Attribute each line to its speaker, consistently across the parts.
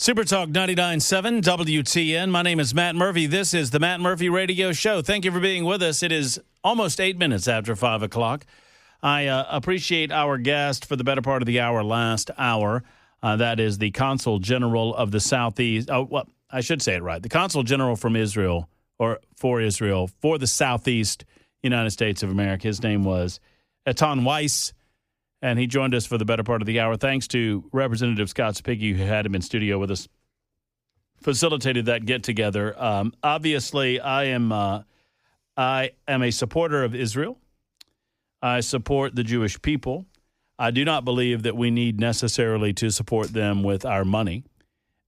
Speaker 1: Super Talk 99.7 WTN. My name is Matt Murphy. This is the Matt Murphy Radio Show. Thank you for being with us. It is almost 8 minutes after 5 o'clock. I appreciate our guest for the better part of the hour, last hour. That is the Consul General of the Southeast. Oh, well, I should say it right. The Consul General from Israel, or for Israel, for the Southeast United States of America. His name was Eitan Weiss. And he joined us for the better part of the hour. Thanks to Representative Scott Spiggy, who had him in studio with us, facilitated that get-together. Obviously, I am a supporter of Israel. I support the Jewish people. I do not believe that we need necessarily to support them with our money.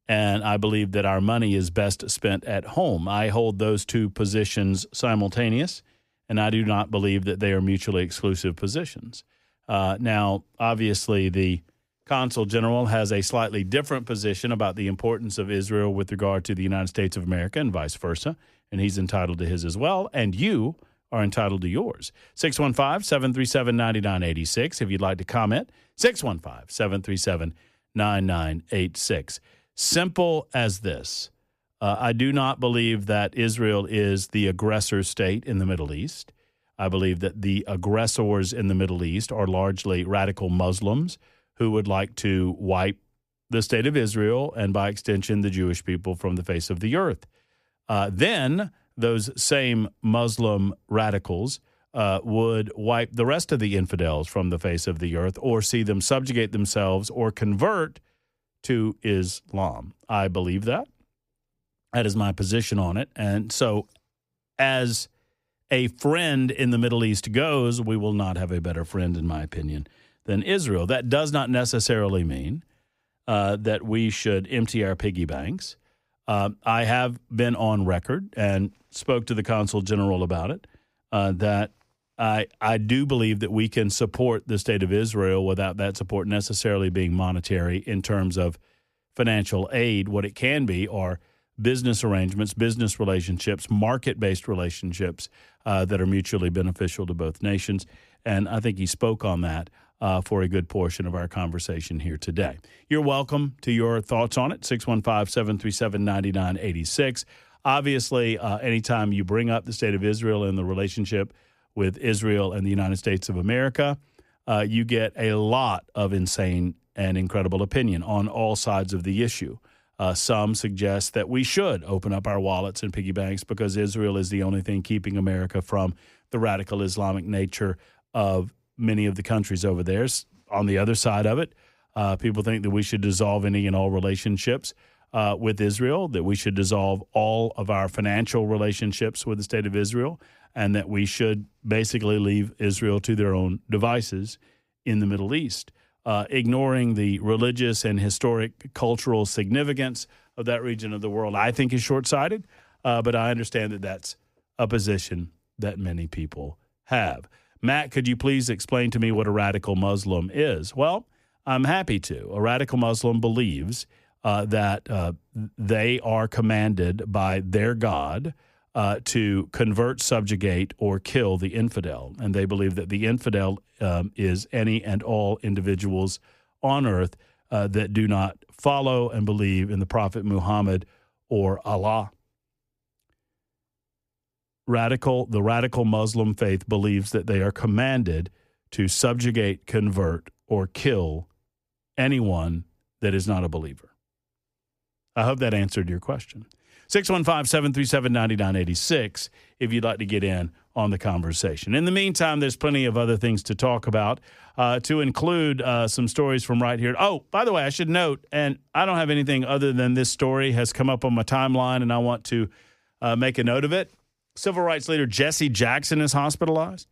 Speaker 1: And I believe that our money is best spent at home. I hold those two positions simultaneous, and I do not believe that they are mutually exclusive positions. Now, obviously, the Consul General has a slightly different position about the importance of Israel with regard to the United States of America and vice versa, and he's entitled to his as well, and you are entitled to yours. 615-737-9986 if you'd like to comment. 615-737-9986. Simple as this. I do not believe that Israel is the aggressor state in the Middle East. I believe that the aggressors in the Middle East are largely radical Muslims who would like to wipe the state of Israel and, by extension, the Jewish people from the face of the earth. Then those same Muslim radicals would wipe the rest of the infidels from the face of the earth or see them subjugate themselves or convert to Islam. I believe that. That is my position on it. And so as a friend in the Middle East goes, we will not have a better friend, in my opinion, than Israel. That does not necessarily mean that we should empty our piggy banks. I have been on record and spoke to the Consul General about it, that I do believe that we can support the state of Israel without that support necessarily being monetary in terms of financial aid. What it can be are business arrangements, business relationships, market-based relationships that are mutually beneficial to both nations. And I think he spoke on that for a good portion of our conversation here today. You're welcome to your thoughts on it, 615-737-9986. Obviously, anytime you bring up the state of Israel and the relationship with Israel and the United States of America, you get a lot of insane and incredible opinion on all sides of the issue. Some suggest that we should open up our wallets and piggy banks because Israel is the only thing keeping America from the radical Islamic nature of many of the countries over there. On the other side of it, people think that we should dissolve any and all relationships with Israel, that we should dissolve all of our financial relationships with the state of Israel, and that we should basically leave Israel to their own devices in the Middle East. Ignoring the religious and historic cultural significance of that region of the world, I think is short-sighted, but I understand that that's a position that many people have. Matt, could you please explain to me what a radical Muslim is? Well, I'm happy to. A radical Muslim believes that they are commanded by their God to convert, subjugate, or kill the infidel. And they believe that the infidel is any and all individuals on earth that do not follow and believe in the Prophet Muhammad or Allah. The radical Muslim faith believes that they are commanded to subjugate, convert, or kill anyone that is not a believer. I hope that answered your question. 615-737-9986 if you'd like to get in on the conversation. In the meantime, there's plenty of other things to talk about, to include some stories from right here. Oh, by the way, I should note, and I don't have anything other than this story has come up on my timeline, and I want to make a note of it. Civil rights leader Jesse Jackson is hospitalized.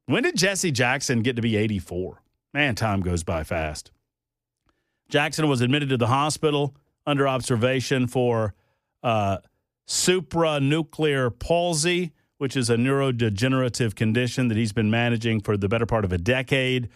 Speaker 1: When did Jesse Jackson get to be 84? Man, time goes by fast. Jackson was admitted to the hospital under observation for supranuclear palsy, which is a neurodegenerative condition that he's been managing for the better part of a decade.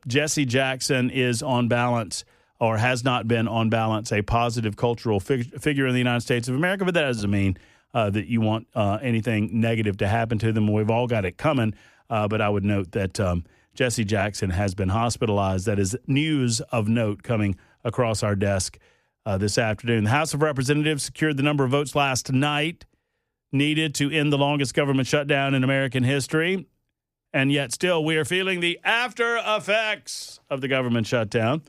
Speaker 1: Jesse Jackson is on balance, or has not been on balance, a positive cultural figure in the United States of America, but that doesn't mean that you want anything negative to happen to them. We've all got it coming, but I would note that Jesse Jackson has been hospitalized. That is news of note coming across our desk this afternoon. The House of Representatives secured the number of votes last night needed to end the longest government shutdown in American history. And yet still we are feeling the after effects of the government shutdown.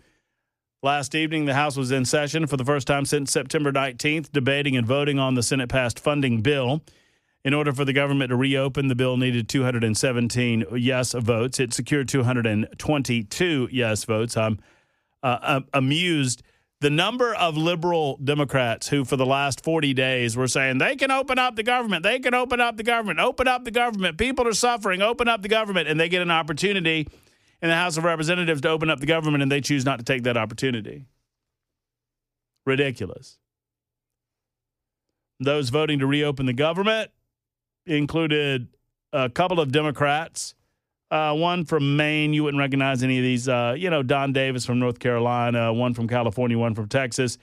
Speaker 1: Last evening, the House was in session for the first time since September 19th, debating and voting on the Senate-passed funding bill. In order for the government to reopen, the bill needed 217 yes votes. It secured 222 yes votes. I'm amused. The number of liberal Democrats who for the last 40 days were saying, they can open up the government, they can open up the government, open up the government, people are suffering, open up the government, and they get an opportunity in the House of Representatives to open up the government, and they choose not to take that opportunity. Ridiculous. Those voting to reopen the government included a couple of Democrats, one from Maine. You wouldn't recognize any of these. Don Davis from North Carolina, one from California, one from Texas.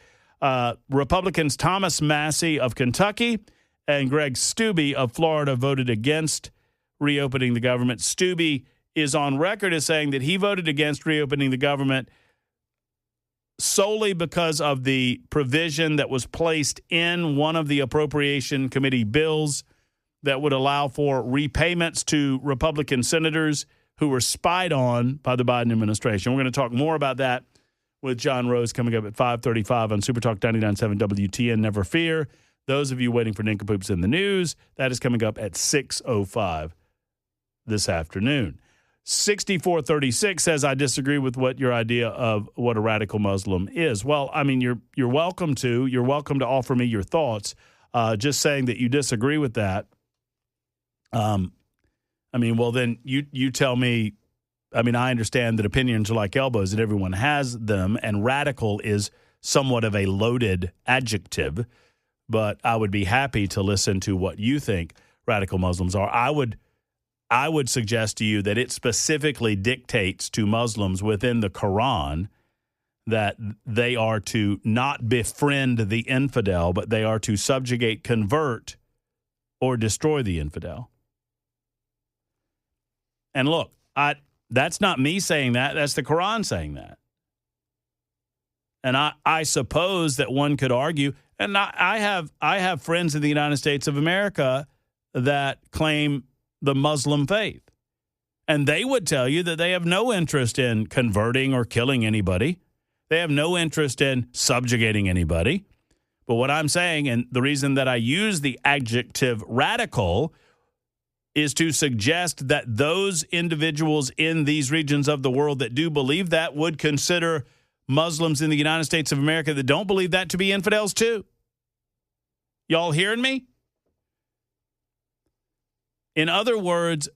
Speaker 1: Republicans Thomas Massie of Kentucky and Greg Steube of Florida voted against reopening the government. Steube is on record as saying that he voted against reopening the government solely because of the provision that was placed in one of the Appropriation Committee bills that would allow for repayments to Republican senators who were spied on by the Biden administration. We're going to talk more about that with John Rose coming up at 5:35 on Super Talk 99.7 WTN. Never fear. Those of you waiting for nincompoops in the news, that is coming up at 6:05 this afternoon. 6436 says, I disagree with what your idea of what a radical Muslim is. Well, I mean, you're welcome to. You're welcome to offer me your thoughts. Just saying that you disagree with that. Well, then you tell me. I mean, I understand that opinions are like elbows and everyone has them, and radical is somewhat of a loaded adjective, but I would be happy to listen to what you think radical Muslims are. I would suggest to you that it specifically dictates to Muslims within the Quran that they are to not befriend the infidel, but they are to subjugate, convert, or destroy the infidel. And look, that's not me saying that. That's the Quran saying that. And I suppose that one could argue, and I have friends in the United States of America that claim the Muslim faith. And they would tell you that they have no interest in converting or killing anybody. They have no interest in subjugating anybody. But what I'm saying, and the reason that I use the adjective radical, is to suggest that those individuals in these regions of the world that do believe that would consider Muslims in the United States of America that don't believe that to be infidels too. Y'all hearing me? In other words,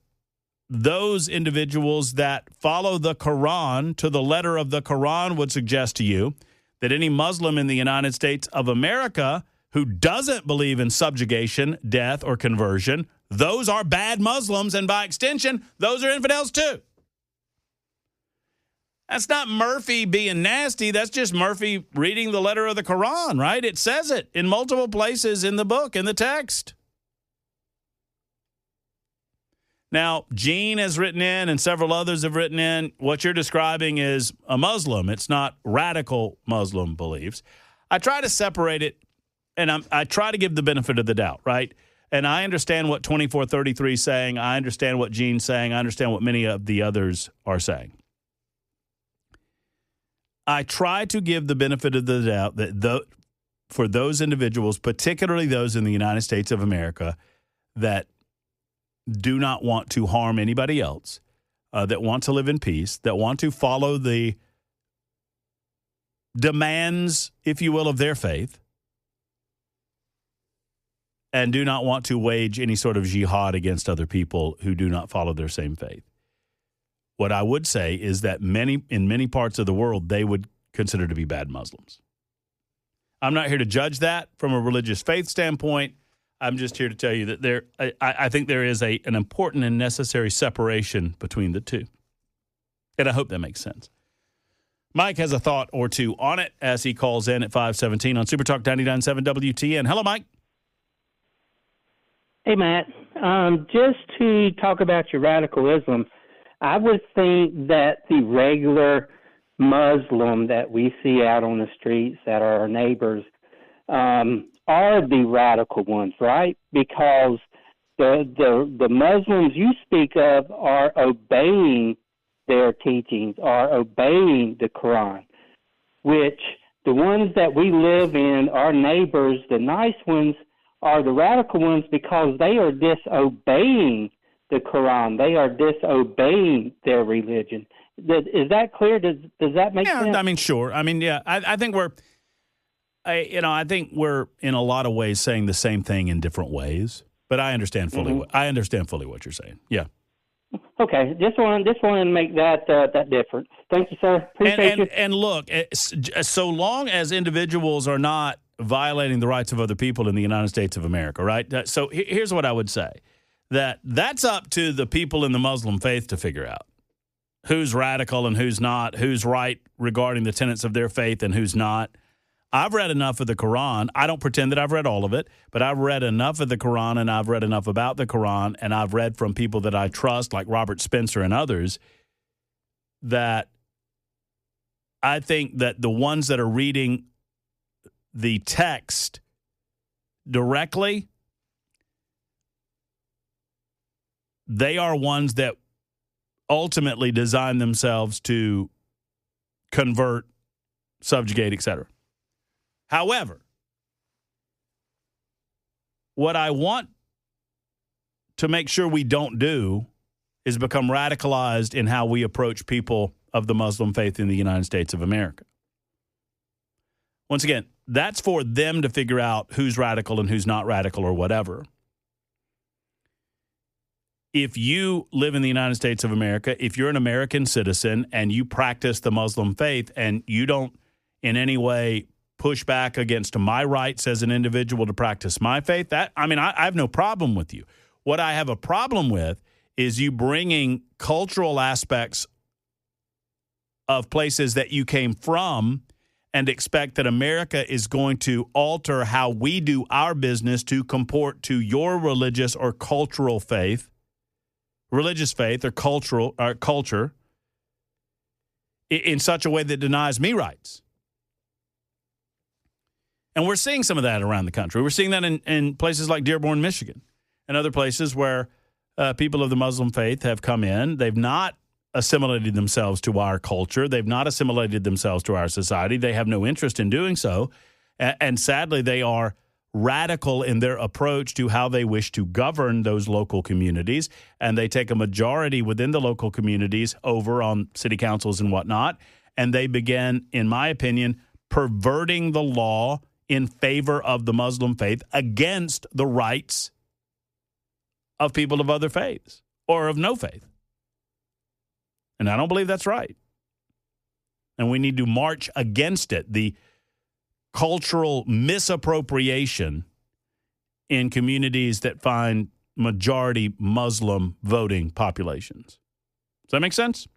Speaker 1: those individuals that follow the Quran to the letter of the Quran would suggest to you that any Muslim in the United States of America who doesn't believe in subjugation, death, or conversion, those are bad Muslims, and by extension, those are infidels too. That's not Murphy being nasty. That's just Murphy reading the letter of the Quran, right? It says it in multiple places in the book, in the text. Now, Gene has written in and several others have written in, what you're describing is a Muslim. It's not radical Muslim beliefs. I try to separate it, and I try to give the benefit of the doubt, right? And I understand what 2433 is saying. I understand what Gene's saying. I understand what many of the others are saying. I try to give the benefit of the doubt that for those individuals, particularly those in the United States of America, that do not want to harm anybody else, that want to live in peace, that want to follow the demands, if you will, of their faith, and do not want to wage any sort of jihad against other people who do not follow their same faith. What I would say is that in many parts of the world, they would consider to be bad Muslims. I'm not here to judge that from a religious faith standpoint. I'm just here to tell you that I think there is an important and necessary separation between the two. And I hope that makes sense. Mike has a thought or two on it as he calls in at 517 on Super Talk 99.7 WTN. Hello, Mike.
Speaker 2: Hey, Matt. Just to talk about your radical Islam, I would think that the regular Muslim that we see out on the streets that are our neighbors are the radical ones, right? Because the Muslims you speak of are obeying their teachings, are obeying the Quran, which the ones that we live in, our neighbors, the nice ones, are the radical ones because they are disobeying the Quran. They are disobeying their religion. Is that clear? Does that make sense?
Speaker 1: Yeah, I mean, sure. I mean, yeah, I think I think we're in a lot of ways saying the same thing in different ways. But I understand fully. I understand fully what you're saying. Yeah.
Speaker 2: Okay, just want to make that difference. Thank you, sir. Appreciate you.
Speaker 1: And look, so long as individuals are not violating the rights of other people in the United States of America, right? So here's what I would say: that's up to the people in the Muslim faith to figure out who's radical and who's not, who's right regarding the tenets of their faith and who's not. I've read enough of the Quran. I don't pretend that I've read all of it, but I've read enough of the Quran and I've read enough about the Quran and I've read from people that I trust, like Robert Spencer and others, that I think that the ones that are reading the text directly, they are ones that ultimately design themselves to convert, subjugate, etc. However, what I want to make sure we don't do is become radicalized in how we approach people of the Muslim faith in the United States of America. Once again, that's for them to figure out who's radical and who's not radical or whatever. If you live in the United States of America, if you're an American citizen and you practice the Muslim faith and you don't in any way push back against my rights as an individual to practice my faith, I have no problem with you. What I have a problem with is you bringing cultural aspects of places that you came from and expect that America is going to alter how we do our business to comport to your religious or cultural faith, religious faith or culture in such a way that denies me rights. And we're seeing some of that around the country. We're seeing that in places like Dearborn, Michigan, and other places where people of the Muslim faith have come in. They've not assimilated themselves to our culture. They've not assimilated themselves to our society. They have no interest in doing so. And sadly, they are radical in their approach to how they wish to govern those local communities. And they take a majority within the local communities over on city councils and whatnot. And they begin, in my opinion, perverting the law in favor of the Muslim faith against the rights of people of other faiths or of no faith. And I don't believe that's right. And we need to march against it, the cultural misappropriation in communities that find majority Muslim voting populations. Does that make sense?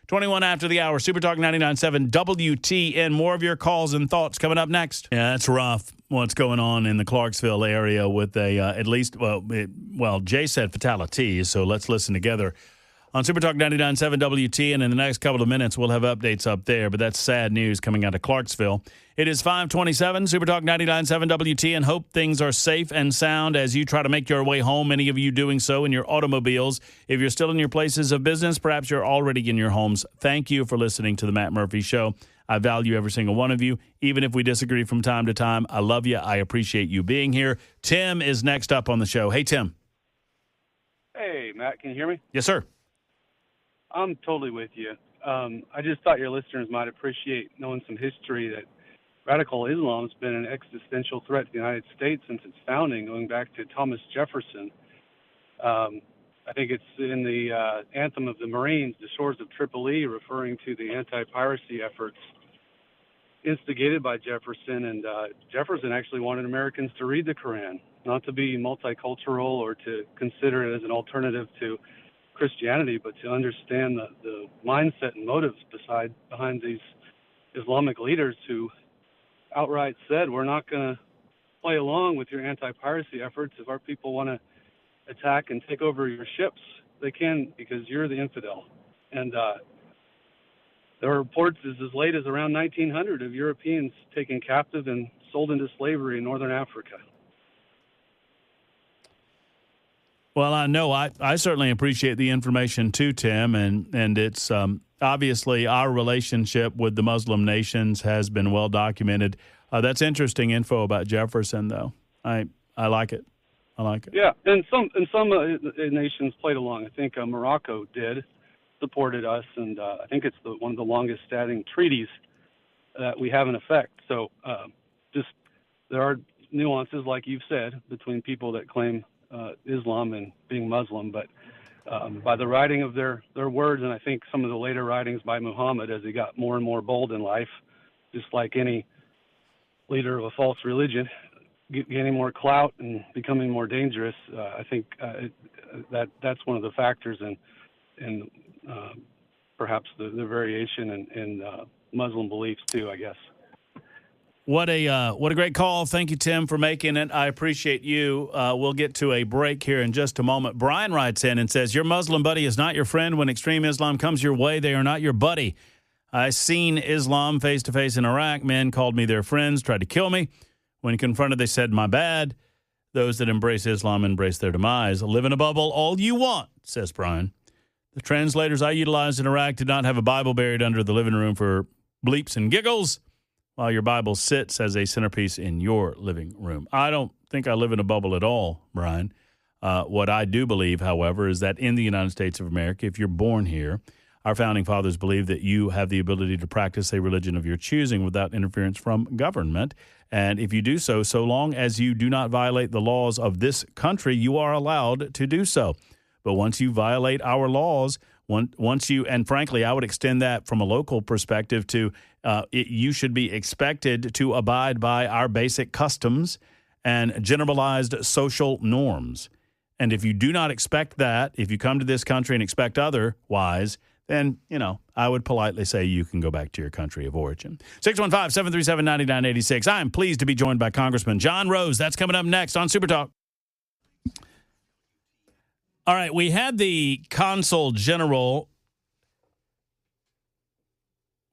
Speaker 1: 21 after the hour, Super Talk 99.7 WTN. More of your calls and thoughts coming up next. Yeah, that's rough what's going on in the Clarksville area with Jay said fatalities, so let's listen together. On Super Talk 99.7 WTN, in the next couple of minutes, we'll have updates up there, but that's sad news coming out of Clarksville. It is 5:27, Super Talk 99.7 WTN. Hope things are safe and sound as you try to make your way home, many of you doing so in your automobiles. If you're still in your places of business, perhaps you're already in your homes. Thank you for listening to The Matt Murphy Show. I value every single one of you, even if we disagree from time to time. I love you. I appreciate you being here. Tim is next up on the show. Hey, Tim.
Speaker 3: Hey, Matt, can you hear me?
Speaker 1: Yes, sir.
Speaker 3: I'm totally with you. I just thought your listeners might appreciate knowing some history that radical Islam has been an existential threat to the United States since its founding, going back to Thomas Jefferson. I think it's in the Anthem of the Marines, the Shores of Tripoli, referring to the anti-piracy efforts instigated by Jefferson. And Jefferson actually wanted Americans to read the Quran, not to be multicultural or to consider it as an alternative to Christianity, but to understand the mindset and motives behind these Islamic leaders who outright said, we're not going to play along with your anti-piracy efforts. If our people want to attack and take over your ships, they can, because you're the infidel. And there are reports as late as around 1900 of Europeans taken captive and sold into slavery in northern Africa.
Speaker 1: Well, I know I certainly appreciate the information too, Tim, and it's obviously our relationship with the Muslim nations has been well documented. That's interesting info about Jefferson, though. I like it. I like it.
Speaker 3: Yeah, and some nations played along. I think Morocco supported us, and I think it's one of the longest standing treaties that we have in effect. So just there are nuances, like you've said, between people that claim Islam and being Muslim, but by the writing of their words, and I think some of the later writings by Muhammad as he got more and more bold in life, just like any leader of a false religion, gaining more clout and becoming more dangerous, I think that's one of the factors in perhaps the variation in Muslim beliefs too, I guess.
Speaker 1: What a great call. Thank you, Tim, for making it. I appreciate you. We'll get to a break here in just a moment. Brian writes in and says, your Muslim buddy is not your friend. When extreme Islam comes your way, they are not your buddy. I seen Islam face-to-face in Iraq. Men called me their friends, tried to kill me. When confronted, they said, my bad. Those that embrace Islam embrace their demise. Live in a bubble all you want, says Brian. The translators I utilized in Iraq did not have a Bible buried under the living room for bleeps and giggles, while your Bible sits as a centerpiece in your living room. I don't think I live in a bubble at all, Brian. What I do believe, however, is that in the United States of America, if you're born here, our founding fathers believed that you have the ability to practice a religion of your choosing without interference from government. And if you do so, so long as you do not violate the laws of this country, you are allowed to do so. But once you violate our laws, once you, and frankly, I would extend that from a local perspective to you should be expected to abide by our basic customs and generalized social norms. And if you do not expect that, if you come to this country and expect otherwise, then, I would politely say you can go back to your country of origin. 615-737-9986. I am pleased to be joined by Congressman John Rose. That's coming up next on Super Talk. All right, we had the Consul General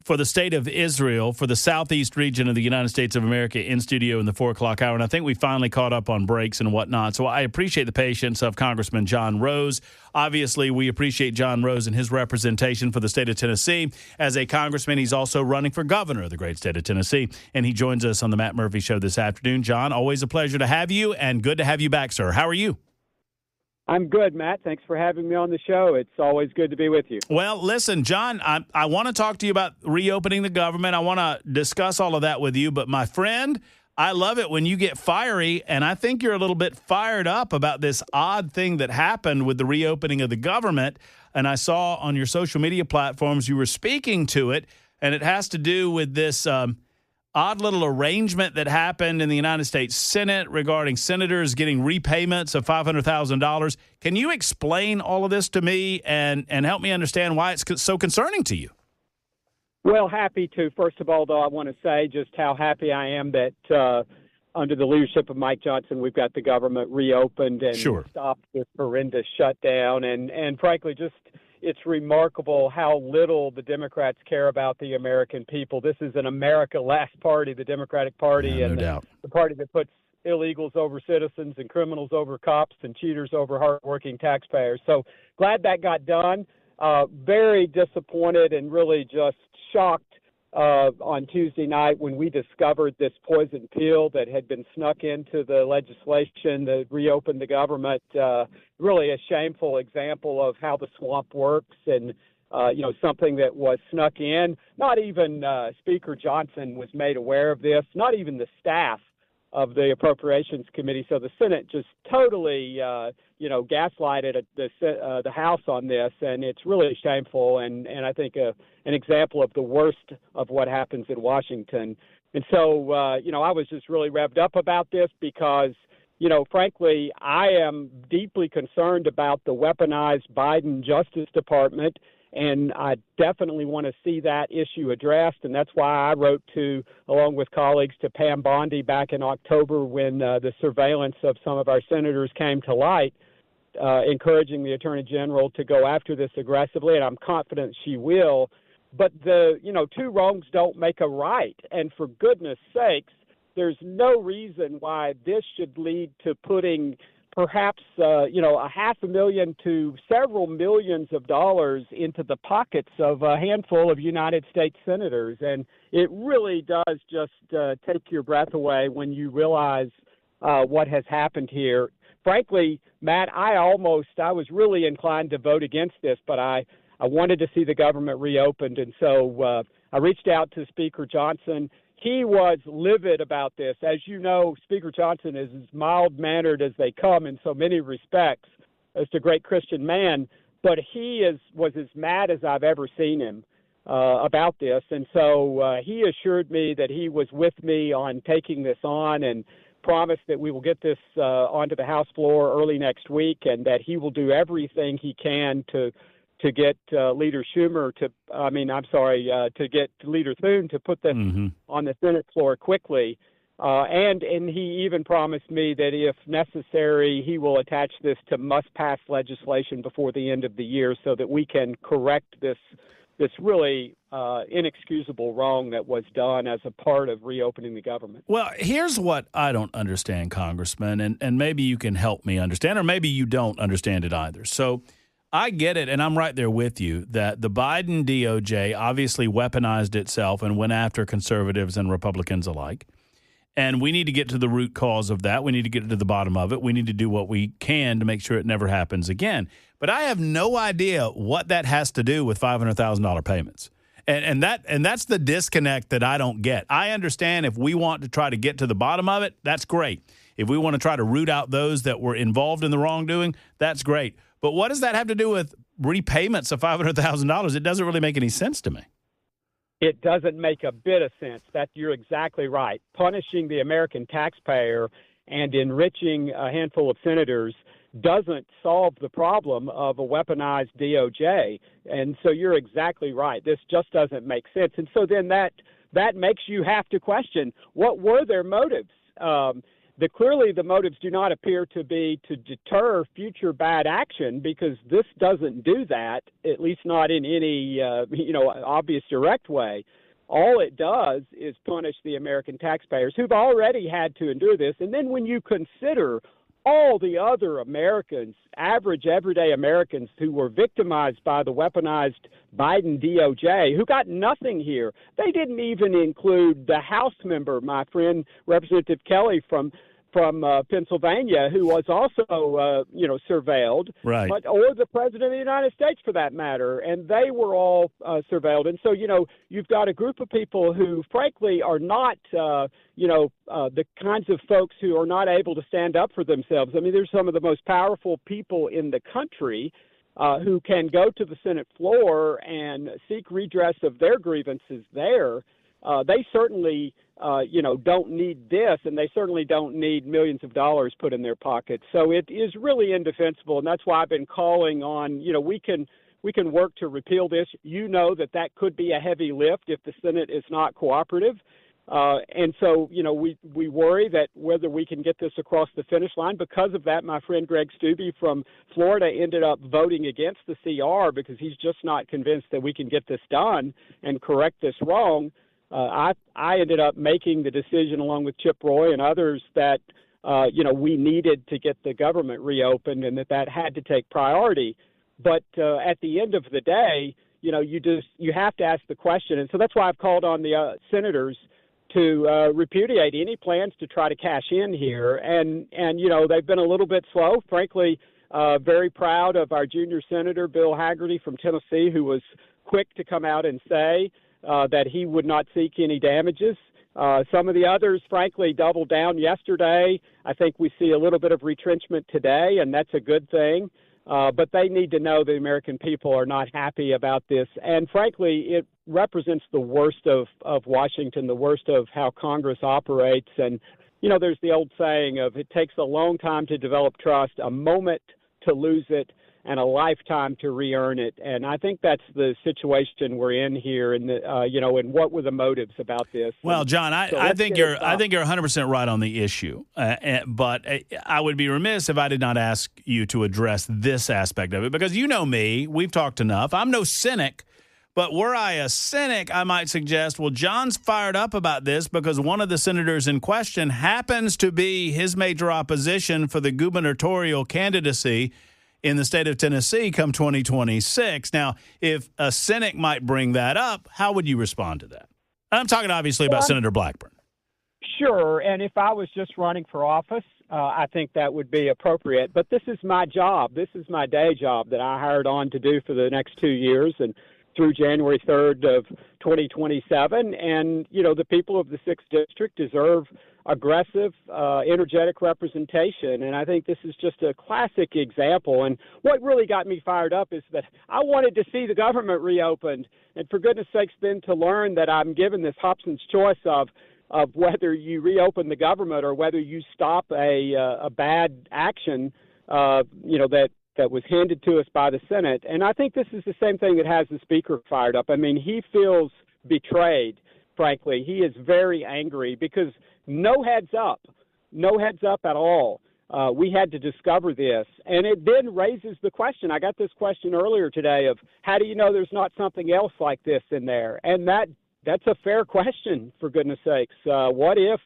Speaker 1: for the state of Israel for the southeast region of the United States of America in studio in the 4 o'clock hour, and I think we finally caught up on breaks and whatnot. So I appreciate the patience of Congressman John Rose. Obviously, we appreciate John Rose and his representation for the state of Tennessee. As a congressman, he's also running for governor of the great state of Tennessee, and he joins us on the Matt Murphy Show this afternoon. John, always a pleasure to have you, and good to have you back, sir. How are you?
Speaker 4: I'm good, Matt. Thanks for having me on the show. It's always good to be with you.
Speaker 1: Well, listen, John, I want to talk to you about reopening the government. I want to discuss all of that with you. But, my friend, I love it when you get fiery, and I think you're a little bit fired up about this odd thing that happened with the reopening of the government. And I saw on your social media platforms you were speaking to it, and it has to do with this odd little arrangement that happened in the United States Senate regarding senators getting repayments of $500,000. Can you explain all of this to me and help me understand why it's so concerning to you?
Speaker 4: Well, happy to. First of all, though, I want to say just how happy I am that under the leadership of Mike Johnson, we've got the government reopened and stopped this horrendous shutdown. And frankly, just it's remarkable how little the Democrats care about the American people. This is an America last party, the Democratic Party, and the party that puts illegals over citizens and criminals over cops and cheaters over hardworking taxpayers. So glad that got done. Very disappointed and really just shocked on Tuesday night when we discovered this poison pill that had been snuck into the legislation that reopened the government. Really a shameful example of how the swamp works and, something that was snuck in. Not even Speaker Johnson was made aware of this, not even the staff of the Appropriations Committee. So the Senate just totally, gaslighted the House on this, and it's really shameful and I think an example of the worst of what happens in Washington. And so, I was just really revved up about this because, frankly, I am deeply concerned about the weaponized Biden Justice Department, and I definitely want to see that issue addressed. And that's why I wrote along with colleagues, to Pam Bondi back in October when the surveillance of some of our senators came to light, encouraging the Attorney General to go after this aggressively, and I'm confident she will. But two wrongs don't make a right. And for goodness sakes, there's no reason why this should lead to putting perhaps, $500,000 to several millions of dollars into the pockets of a handful of United States senators. And it really does just take your breath away when you realize what has happened here. Frankly, Matt, I was really inclined to vote against this, but I wanted to see the government reopened. And so I reached out to Speaker Johnson. He was livid about this. As you know, Speaker Johnson is as mild-mannered as they come in so many respects as a great Christian man, but he was as mad as I've ever seen him about this. And so he assured me that he was with me on taking this on and promised that we will get this onto the House floor early next week, and that he will do everything he can to get Leader Schumer to get Leader Thune to put this on the Senate floor quickly. And he even promised me that if necessary, he will attach this to must-pass legislation before the end of the year so that we can correct this really inexcusable wrong that was done as a part of reopening the government.
Speaker 1: Well, here's what I don't understand, Congressman, and maybe you can help me understand, or maybe you don't understand it either. So I get it, and I'm right there with you, that the Biden DOJ obviously weaponized itself and went after conservatives and Republicans alike. And we need to get to the root cause of that. We need to get to the bottom of it. We need to do what we can to make sure it never happens again. But I have no idea what that has to do with $500,000 payments. And that's the disconnect that I don't get. I understand if we want to try to get to the bottom of it, that's great. If we want to try to root out those that were involved in the wrongdoing, that's great. But what does that have to do with repayments of $500,000? It doesn't really make any sense to me.
Speaker 4: It doesn't make a bit of sense. You're exactly right. Punishing the American taxpayer and enriching a handful of senators doesn't solve the problem of a weaponized DOJ. And so you're exactly right. This just doesn't make sense. And so then that makes you have to question, what were their motives? Clearly the motives do not appear to be to deter future bad action, because this doesn't do that, at least not in any obvious direct way. All it does is punish the American taxpayers who've already had to endure this. And then when you consider all the other Americans, average everyday Americans who were victimized by the weaponized Biden DOJ, who got nothing here. They didn't even include the House member, my friend Representative Kelly from Pennsylvania, who was also surveilled,
Speaker 1: right?
Speaker 4: Or the President of the United States, for that matter, and they were all surveilled. And so you've got a group of people who, frankly, are not the kinds of folks who are not able to stand up for themselves. I mean, there's some of the most powerful people in the country who can go to the Senate floor and seek redress of their grievances there. They certainly, don't need this, and they certainly don't need millions of dollars put in their pockets. So it is really indefensible, and that's why I've been calling on, we can work to repeal this. That could be a heavy lift if the Senate is not cooperative. And so, we worry that whether we can get this across the finish line. Because of that, my friend Greg Steube from Florida ended up voting against the CR because he's just not convinced that we can get this done and correct this wrong. I ended up making the decision, along with Chip Roy and others, that we needed to get the government reopened and that had to take priority. But at the end of the day, you have to ask the question, and so that's why I've called on the senators to repudiate any plans to try to cash in here. And they've been a little bit slow, frankly. Very proud of our junior senator, Bill Hagerty from Tennessee, who was quick to come out and say that he would not seek any damages. Some of the others, frankly, doubled down yesterday. I think we see a little bit of retrenchment today, and that's a good thing. But they need to know the American people are not happy about this. And frankly, it represents the worst of Washington, the worst of how Congress operates. And, there's the old saying of it takes a long time to develop trust, a moment to lose it, and a lifetime to re-earn it. And I think that's the situation we're in here. And and what were the motives about this?
Speaker 1: Well, John, I think you're 100% right on the issue. But I would be remiss if I did not ask you to address this aspect of it, because you know me, we've talked enough. I'm no cynic, But were I a cynic, I might suggest, well, John's fired up about this because one of the senators in question happens to be his major opposition for the gubernatorial candidacy in the state of Tennessee come 2026. Now, if a cynic might bring that up, how would you respond to that? I'm talking obviously about Senator Blackburn.
Speaker 4: Sure, and if I was just running for office, I think that would be appropriate. But this is my job. This is my day job that I hired on to do for the next 2 years and through January 3rd of 2027. And, you know, the people of the 6th District deserve aggressive, energetic representation. And I think this is just a classic example. And what really got me fired up is that I wanted to see the government reopened. And for goodness sakes, then to learn that I'm given this Hobson's choice of whether you reopen the government or whether you stop a bad action, that was handed to us by the Senate. And I think this is the same thing that has the Speaker fired up. I mean, he feels betrayed, frankly. He is very angry because no heads up at all. We had to discover this. And it then raises the question. I got this question earlier today of how do you know there's not something else like this in there? And that's a fair question, for goodness sakes. What if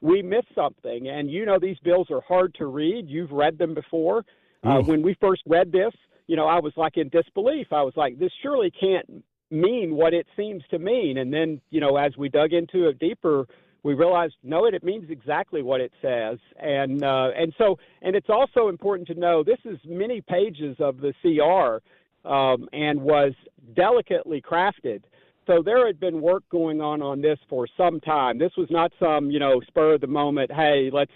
Speaker 4: we miss something? And, you know, these bills are hard to read. You've read them before. When we first read this, you know, I was like in disbelief. I was like, this surely can't mean what it seems to mean. And then, you know, as we dug into it deeper, we realized, no, it means exactly what it says. And it's also important to know this is many pages of the CR and was delicately crafted. So there had been work going on this for some time. This was not some, you know, spur of the moment, hey, let's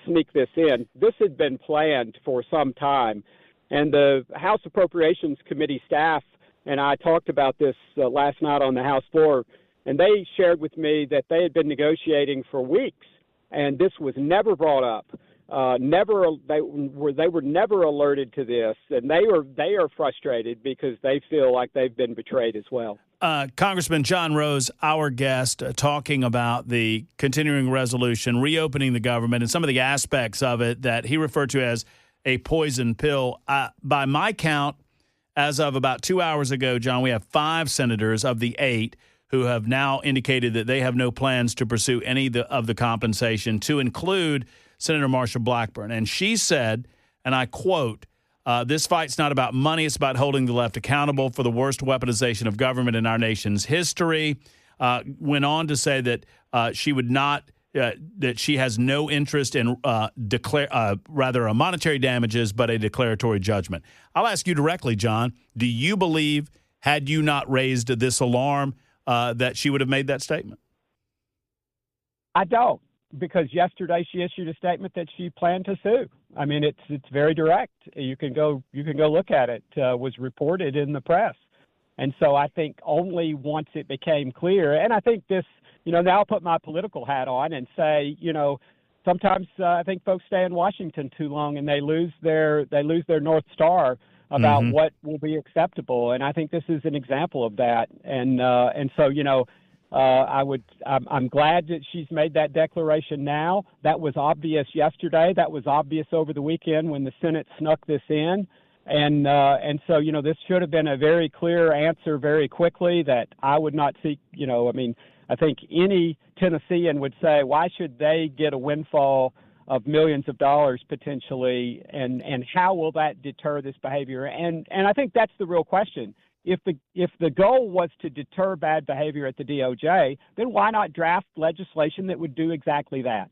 Speaker 4: sneak this in. This had been planned for some time. And the House Appropriations Committee staff and I talked about this last night on the House floor, and they shared with me that they had been negotiating for weeks, and this was never brought up. They were never alerted to this, and they are frustrated because they feel like they've been betrayed as well.
Speaker 1: Congressman John Rose, our guest, talking about the continuing resolution, reopening the government, and some of the aspects of it that he referred to as a poison pill. By my count, as of about 2 hours ago, John, we have 5 senators of the 8 who have now indicated that they have no plans to pursue any of the compensation, to include Senator Marsha Blackburn. And she said, and I quote, this fight's not about money. It's about holding the left accountable for the worst weaponization of government in our nation's history. Went on to say that she would not, that she has no interest in rather monetary damages, but a declaratory judgment. I'll ask you directly, John, do you believe, had you not raised this alarm, that she would have made that statement?
Speaker 4: I don't. Because yesterday she issued a statement that she planned to sue. I mean, it's very direct. You can go look at it. Was reported in the press, and so I think only once it became clear. And I think this, now I'll put my political hat on and say, sometimes I think folks stay in Washington too long and they lose their North Star about what will be acceptable. And I think this is an example of that. And so I'm glad that she's made that declaration now. That was obvious yesterday. That was obvious over the weekend when the Senate snuck this in. And so, this should have been a very clear answer very quickly that I would not seek, I think any Tennessean would say, why should they get a windfall of millions of dollars potentially? And how will that deter this behavior? And I think that's the real question. If the goal was to deter bad behavior at the DOJ, then why not draft legislation that would do exactly that?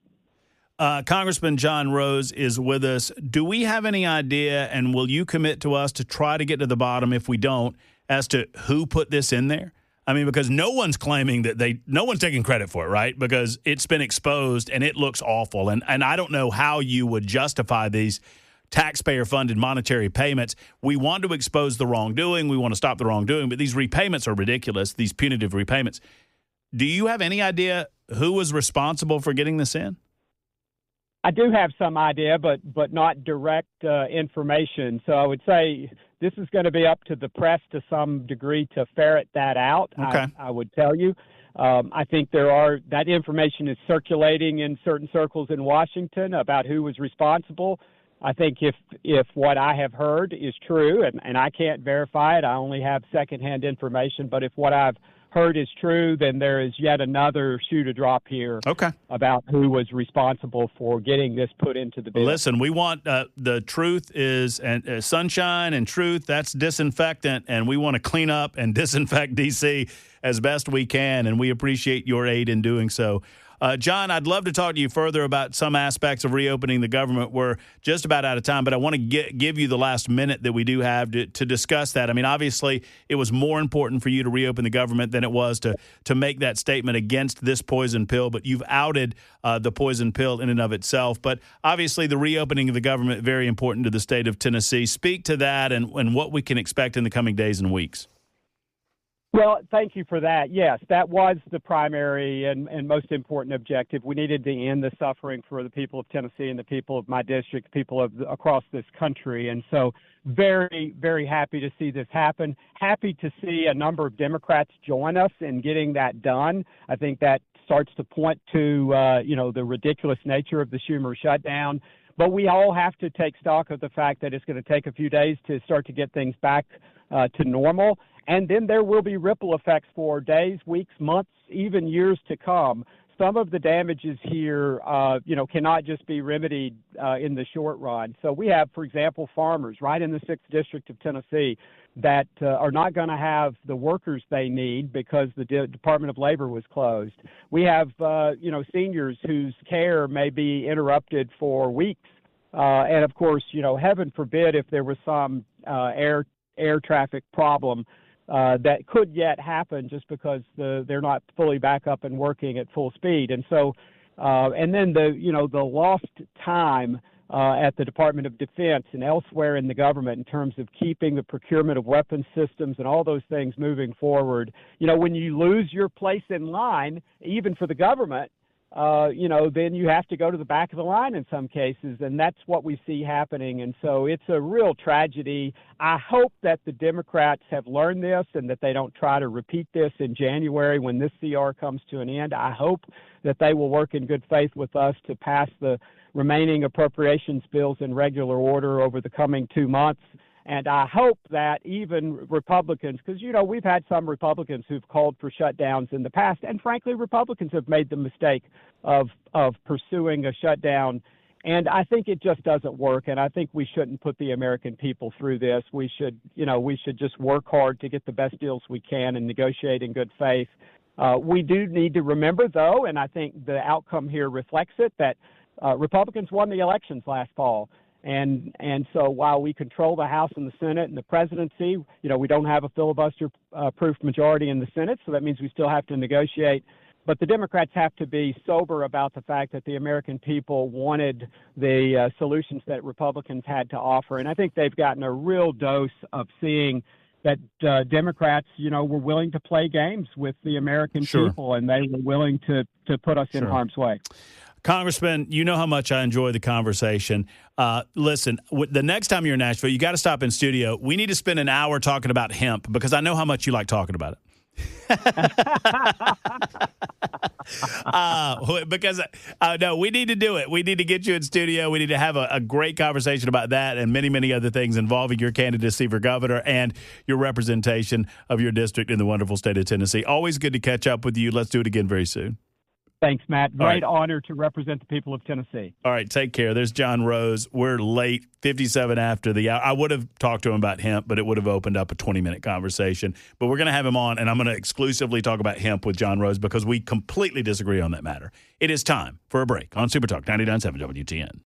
Speaker 1: Congressman John Rose is with us. Do we have any idea, and will you commit to us to try to get to the bottom, if we don't, as to who put this in there? I mean, because no one's claiming that no one's taking credit for it, right? Because it's been exposed and it looks awful. And I don't know how you would justify these taxpayer-funded monetary payments. We want to expose the wrongdoing. We want to stop the wrongdoing. But these repayments are ridiculous, these punitive repayments. Do you have any idea who was responsible for getting this in?
Speaker 4: I do have some idea, but not direct information. So I would say this is going to be up to the press to some degree to ferret that out.
Speaker 1: Okay.
Speaker 4: I would tell you. I think that information is circulating in certain circles in Washington about who was responsible. I think if what I have heard is true, and I can't verify it, I only have secondhand information, but if what I've heard is true, then there is yet another shoe to drop here about who was responsible for getting this put into the bill.
Speaker 1: Listen, we want the truth is sunshine and truth. That's disinfectant, and we want to clean up and disinfect D.C. as best we can, and we appreciate your aid in doing so. John, I'd love to talk to you further about some aspects of reopening the government. We're just about out of time, but I want to give you the last minute that we do have to discuss that. I mean, obviously, it was more important for you to reopen the government than it was to make that statement against this poison pill, but you've outed the poison pill in and of itself. But obviously, the reopening of the government, very important to the state of Tennessee. Speak to that and what we can expect in the coming days and weeks.
Speaker 4: Well, thank you for that. Yes, that was the primary and most important objective. We needed to end the suffering for the people of Tennessee and the people of my district, people across this country. And so very, very happy to see this happen. Happy to see a number of Democrats join us in getting that done. I think that starts to point to, the ridiculous nature of the Schumer shutdown. But we all have to take stock of the fact that it's going to take a few days to start to get things back to normal. And then there will be ripple effects for days, weeks, months, even years to come. Some of the damages here, cannot just be remedied in the short run. So we have, for example, farmers right in the 6th District of Tennessee that are not going to have the workers they need because the Department of Labor was closed. We have, seniors whose care may be interrupted for weeks. And, of course, heaven forbid if there was some air traffic problem that could yet happen just because they're not fully back up and working at full speed. And so, and then the lost time at the Department of Defense and elsewhere in the government in terms of keeping the procurement of weapons systems and all those things moving forward. When you lose your place in line, even for the government, then you have to go to the back of the line in some cases, and that's what we see happening. And so it's a real tragedy. I hope that the Democrats have learned this and that they don't try to repeat this in January when this CR comes to an end. I hope that they will work in good faith with us to pass the remaining appropriations bills in regular order over the coming 2 months. And I hope that even Republicans, because, we've had some Republicans who've called for shutdowns in the past, and frankly, Republicans have made the mistake of pursuing a shutdown. And I think it just doesn't work. And I think we shouldn't put the American people through this. We should just work hard to get the best deals we can and negotiate in good faith. We do need to remember, though, and I think the outcome here reflects it, that Republicans won the elections last fall. And so while we control the House and the Senate and the presidency, we don't have a filibuster-proof majority in the Senate, so that means we still have to negotiate. But the Democrats have to be sober about the fact that the American people wanted the solutions that Republicans had to offer. And I think they've gotten a real dose of seeing that Democrats, were willing to play games with the American people, and they were willing to put us in harm's way.
Speaker 1: Congressman, you know how much I enjoy the conversation. Listen, the next time you're in Nashville, you got to stop in studio. We need to spend an hour talking about hemp because I know how much you like talking about it. No, we need to do it. We need to get you in studio. We need to have a great conversation about that and many, many other things involving your candidacy for governor and your representation of your district in the wonderful state of Tennessee. Always good to catch up with you. Let's do it again very soon.
Speaker 4: Thanks, Matt. Great honor to represent the people of Tennessee.
Speaker 1: All right, take care. There's John Rose. We're late, 57 after the hour. I would have talked to him about hemp, but it would have opened up a 20-minute conversation. But we're going to have him on, and I'm going to exclusively talk about hemp with John Rose because we completely disagree on that matter. It is time for a break on Super Talk 99.7 WTN.